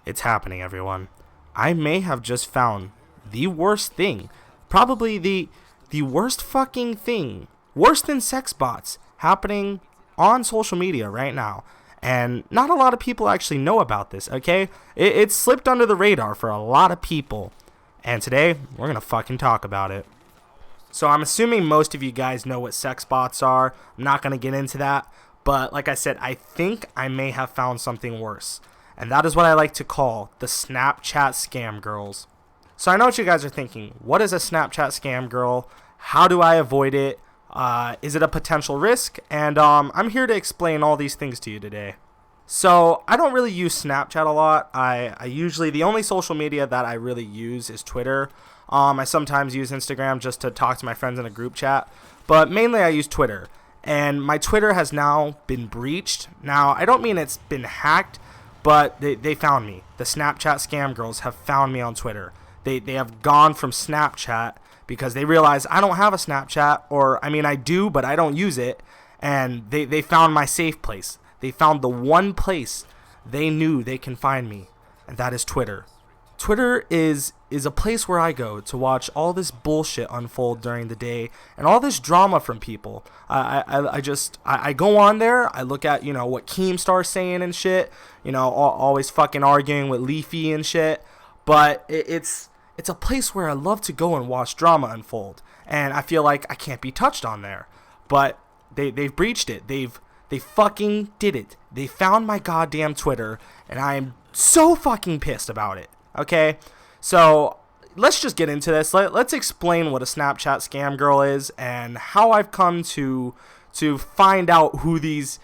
It's happening, everyone. I may have just found the worst thing. Probably the worst fucking thing. Worse than sex bots happening on social media right now. And not a lot of people actually know about this, okay? It slipped under the radar for a lot of people. And today, we're going to fucking talk about it. So I'm assuming most of you guys know what sex bots are. I'm not going to get into that. But like I said, I think I may have found something worse. And that is what I like to call the Snapchat scam girls. So I know what you guys are thinking. What is a Snapchat scam girl? How do I avoid it? Is it a potential risk? And I'm here to explain all these things to you today. So I don't really use Snapchat a lot. I usually, the only social media that I really use is Twitter. I sometimes use Instagram just to talk to my friends in a group chat. But mainly I use Twitter. And my Twitter has now been breached. Now, I don't mean it's been hacked, but they found me. The Snapchat scam girls have found me on Twitter. They have gone from Snapchat because they realize I don't have a Snapchat, or I mean I do, but I don't use it. And they found my safe place. They found the one place they knew they can find me, and that is Twitter. Twitter is a place where I go to watch all this bullshit unfold during the day and all this drama from people. I go on there, I look at, what Keemstar's saying and shit, always fucking arguing with Leafy and shit, but it's a place where I love to go and watch drama unfold, and I feel like I can't be touched on there, but they've breached it. They fucking did it. They found my goddamn Twitter, and I am so fucking pissed about it. Okay, so let's just get into this. Let's explain what a Snapchat scam girl is and how I've come to find out who these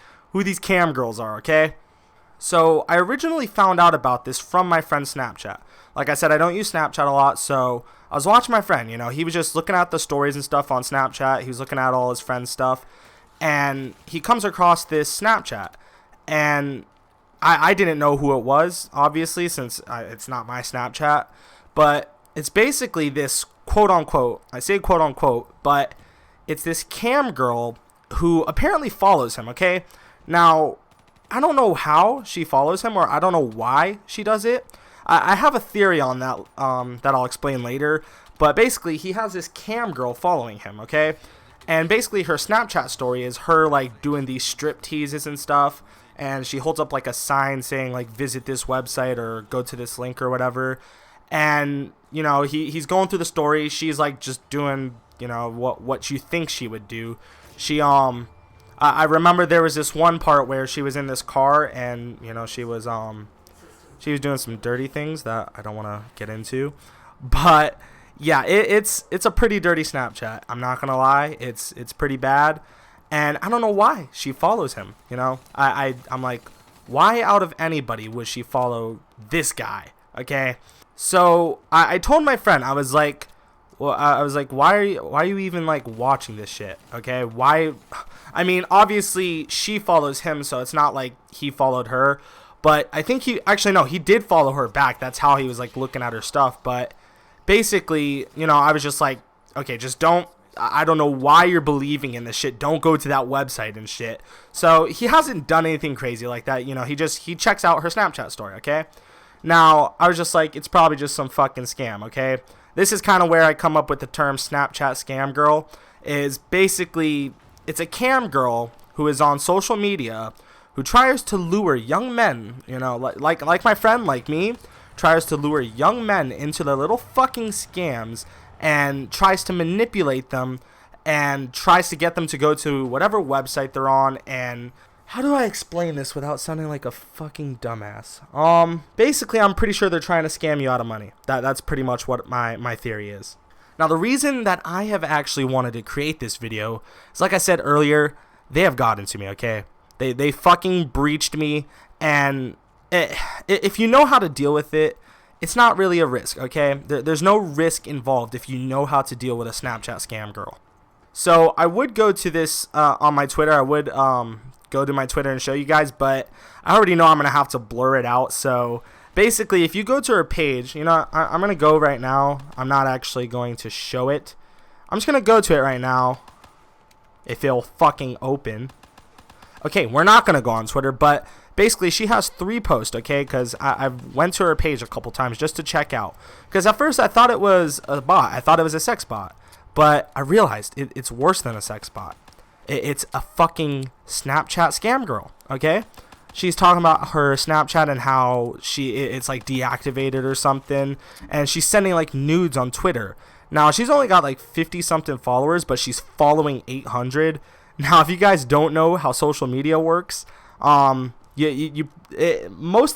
cam girls are. Okay, so I originally found out about this from my friend's Snapchat. Like I said, I don't use Snapchat a lot, so I was watching my friend. He was just looking at the stories and stuff on Snapchat. He was looking at all his friends' stuff, and he comes across this Snapchat, and I didn't know who it was, obviously, since it's not my Snapchat, but it's basically this quote-unquote, I say quote-unquote, but it's this cam girl who apparently follows him, okay? Now, I don't know how she follows him, or I don't know why she does it. I have a theory on that that I'll explain later, but basically, he has this cam girl following him, okay? And basically, her Snapchat story is her, doing these strip teases and stuff, and she holds up a sign saying visit this website or go to this link or whatever. And he's going through the story. She's just doing what you think she would do. She I remember there was this one part where she was in this car, and she was doing some dirty things that I don't want to get into, but yeah, it's a pretty dirty Snapchat. I'm not gonna lie, it's pretty bad. And I don't know why she follows him, I'm like, why out of anybody would she follow this guy, okay? So I told my friend, I was like, why are you even watching this shit, okay? Why? I mean, obviously she follows him, so it's not like he followed her, but I think he did follow her back. That's how he was looking at her stuff. But basically, I was just like, okay, just I don't know why you're believing in this shit. Don't go to that website and shit. So he hasn't done anything crazy like that. He checks out her Snapchat story, okay? Now, I was just like, it's probably just some fucking scam, okay? This is kind of where I come up with the term Snapchat scam girl. Is basically, it's a cam girl who is on social media who tries to lure young men, like my friend, like me, tries to lure young men into their little fucking scams and tries to manipulate them and tries to get them to go to whatever website they're on. And how do I explain this without sounding like a fucking dumbass? Basically, I'm pretty sure they're trying to scam you out of money. That's pretty much what my theory is. Now, the reason that I have actually wanted to create this video is, like I said earlier, they have gotten to me, okay? They fucking breached me, and if you know how to deal with it, it's not really a risk, okay? There's no risk involved if you know how to deal with a Snapchat scam girl. So I would go to this on my Twitter. I would go to my Twitter and show you guys, but I already know I'm going to have to blur it out. So basically, if you go to her page, I'm going to go right now. I'm not actually going to show it. I'm just going to go to it right now. If it'll fucking open. Okay, we're not going to go on Twitter, but basically she has 3 posts, okay, because I went to her page a couple times just to check out, because at first I thought it was a bot, I thought it was a sex bot, but I realized it's worse than a sex bot. It's a fucking Snapchat scam girl, okay? She's talking about her Snapchat and how it's like deactivated or something, and she's sending like nudes on Twitter. Now, she's only got like 50 something followers, but she's following 800. Now, if you guys don't know how social media works, most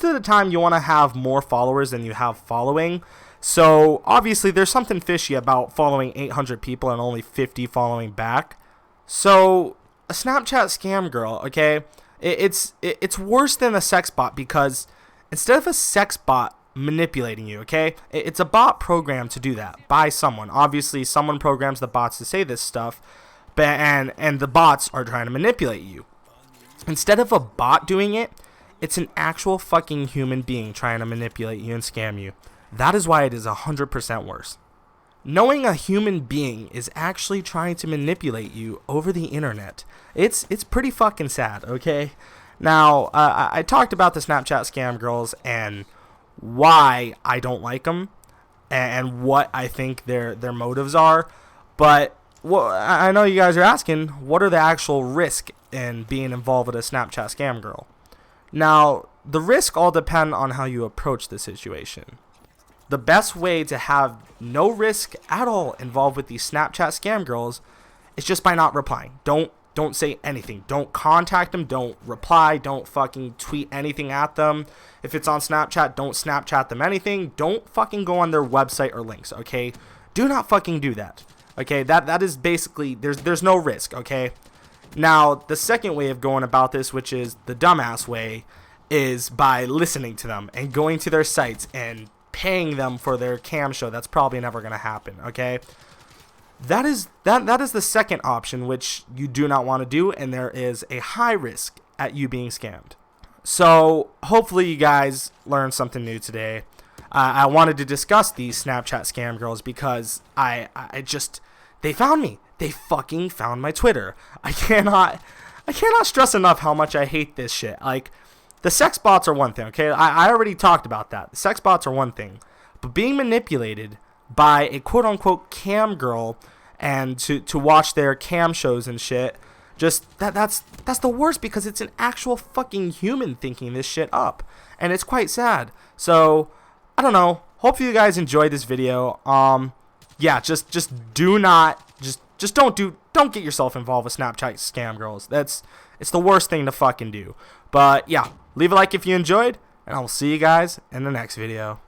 of the time you want to have more followers than you have following. So obviously there's something fishy about following 800 people and only 50 following back. So a Snapchat scam girl, okay, it's worse than a sex bot, because instead of a sex bot manipulating you, okay, it's a bot programmed to do that by someone. Obviously someone programs the bots to say this stuff, but and the bots are trying to manipulate you. Instead of a bot doing it, it's an actual fucking human being trying to manipulate you and scam you. That is why it is 100% worse. Knowing a human being is actually trying to manipulate you over the internet, it's pretty fucking sad, okay? Now, I talked about the Snapchat scam girls and why I don't like them and what I think their motives are, but I know you guys are asking, what are the actual risks in being involved with a Snapchat scam girl? Now, the risk all depend on how you approach the situation. The best way to have no risk at all involved with these Snapchat scam girls is just by not replying. Don't say anything. Don't contact them. Don't reply. Don't fucking tweet anything at them. If it's on Snapchat, don't Snapchat them anything. Don't fucking go on their website or links, okay? Do not fucking do that. Okay, that is basically, there's no risk, okay? Now, the second way of going about this, which is the dumbass way, is by listening to them and going to their sites and paying them for their cam show. That's probably never going to happen, okay? That is the second option, which you do not want to do, and there is a high risk at you being scammed. So hopefully you guys learned something new today. I wanted to discuss these Snapchat scam girls because they found me. They fucking found my Twitter. I cannot stress enough how much I hate this shit. Like, the sex bots are one thing, okay? I already talked about that. The sex bots are one thing. But being manipulated by a quote-unquote cam girl and to watch their cam shows and shit, just that's the worst, because it's an actual fucking human thinking this shit up. And it's quite sad. So, I don't know. Hopefully you guys enjoyed this video. Yeah, just don't get yourself involved with Snapchat scam girls. It's the worst thing to fucking do. But yeah, leave a like if you enjoyed, and I will see you guys in the next video.